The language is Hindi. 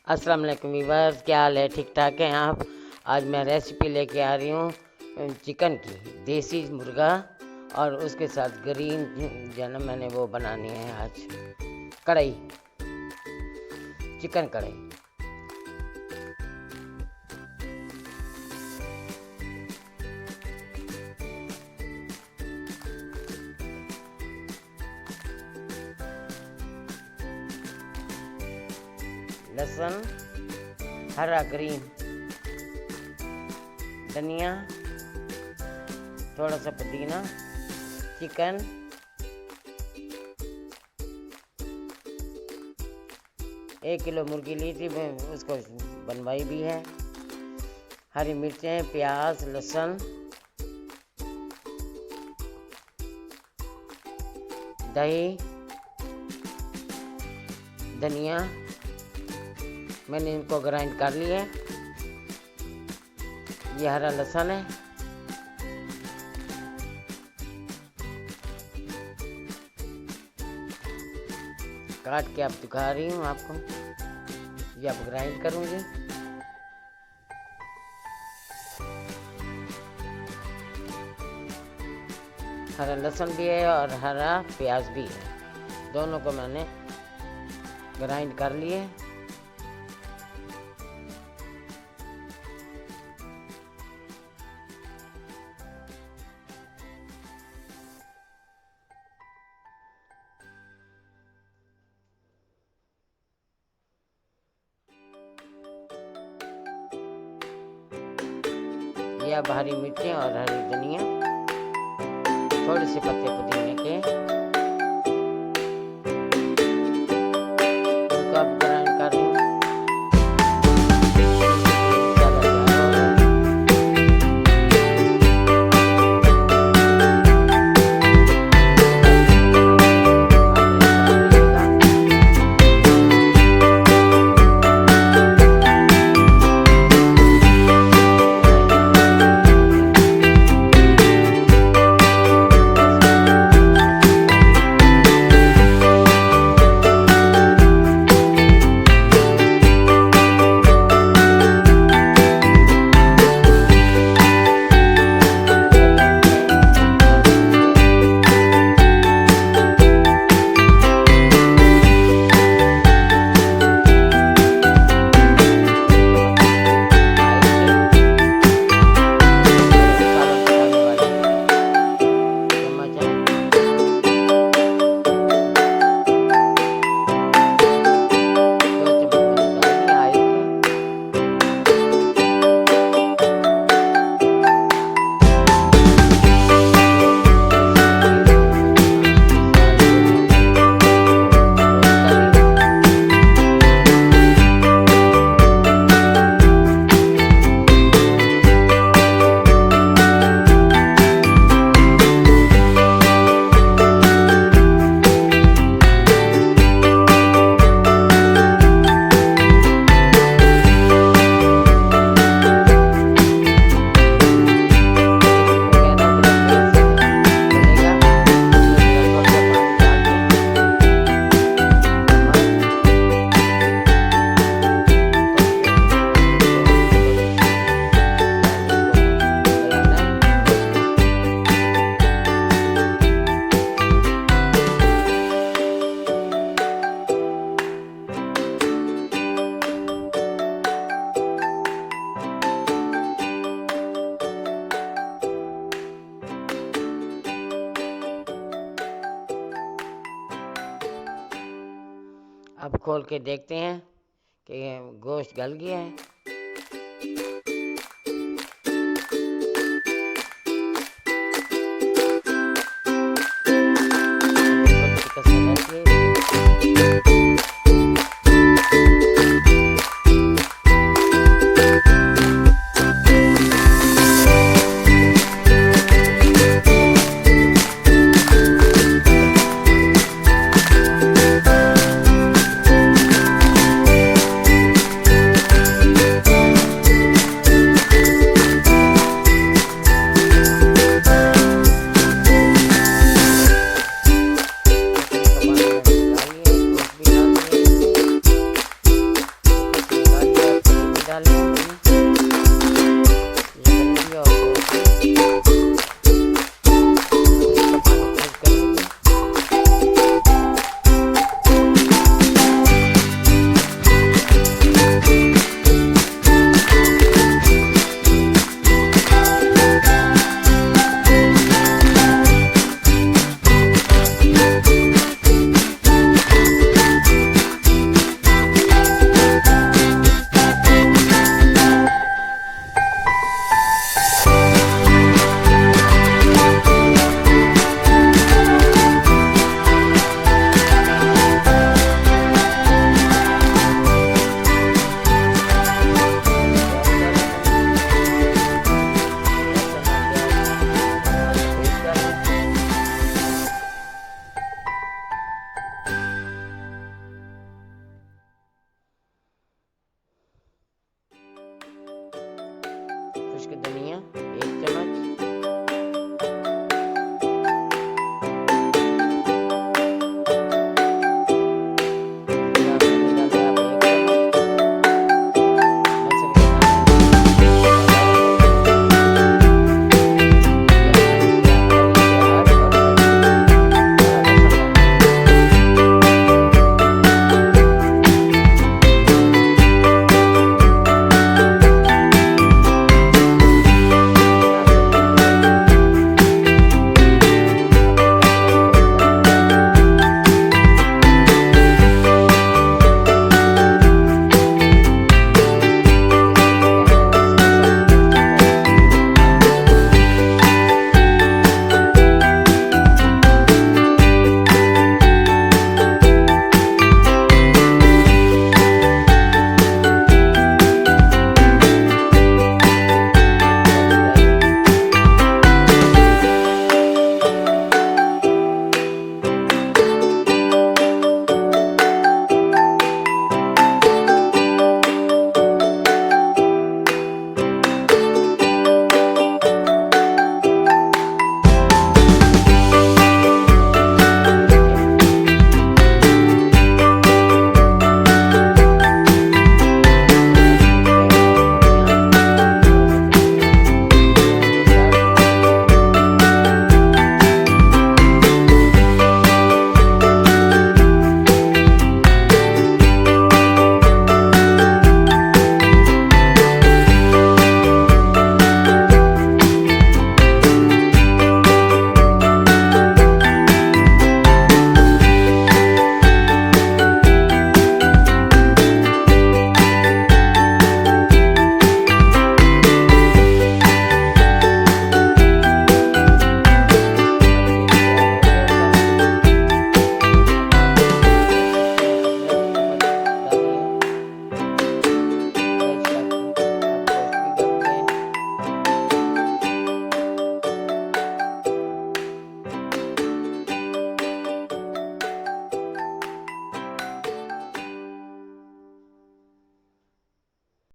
अस्सलाम वालेकुम वीवर्स, क्या हाल है? ठीक ठाक हैं आप? आज मैं रेसिपी लेके आ रही हूँ चिकन की, देसी मुर्गा और उसके साथ ग्रीन जो ना मैंने वो बनानी है आज कढ़ाई, चिकन कढ़ाई। लहसुन, हरा ग्रीन धनिया, थोड़ा सा पुदीना, चिकन, एक किलो मुर्गी ली थी, मैं उसको बनवाई भी है। हरी मिर्चें, प्याज, लहसुन, दही, धनिया, मैंने इनको ग्राइंड कर लिया है। ये हरा लहसुन है, काट के अब दिखा रही हूँ आपको। ये अब ग्राइंड करूँगी। हरा लहसुन भी है और हरा प्याज भी है, दोनों को मैंने ग्राइंड कर लिए। ये अब हरी मिर्चें और हरी धनिया, थोड़े से पत्ते पुदीने के, उनको अब ग्राइंड कर रही हूँ। अब खोल के देखते हैं कि गोश्त गल गया है। की धनिया 1 चम्मच,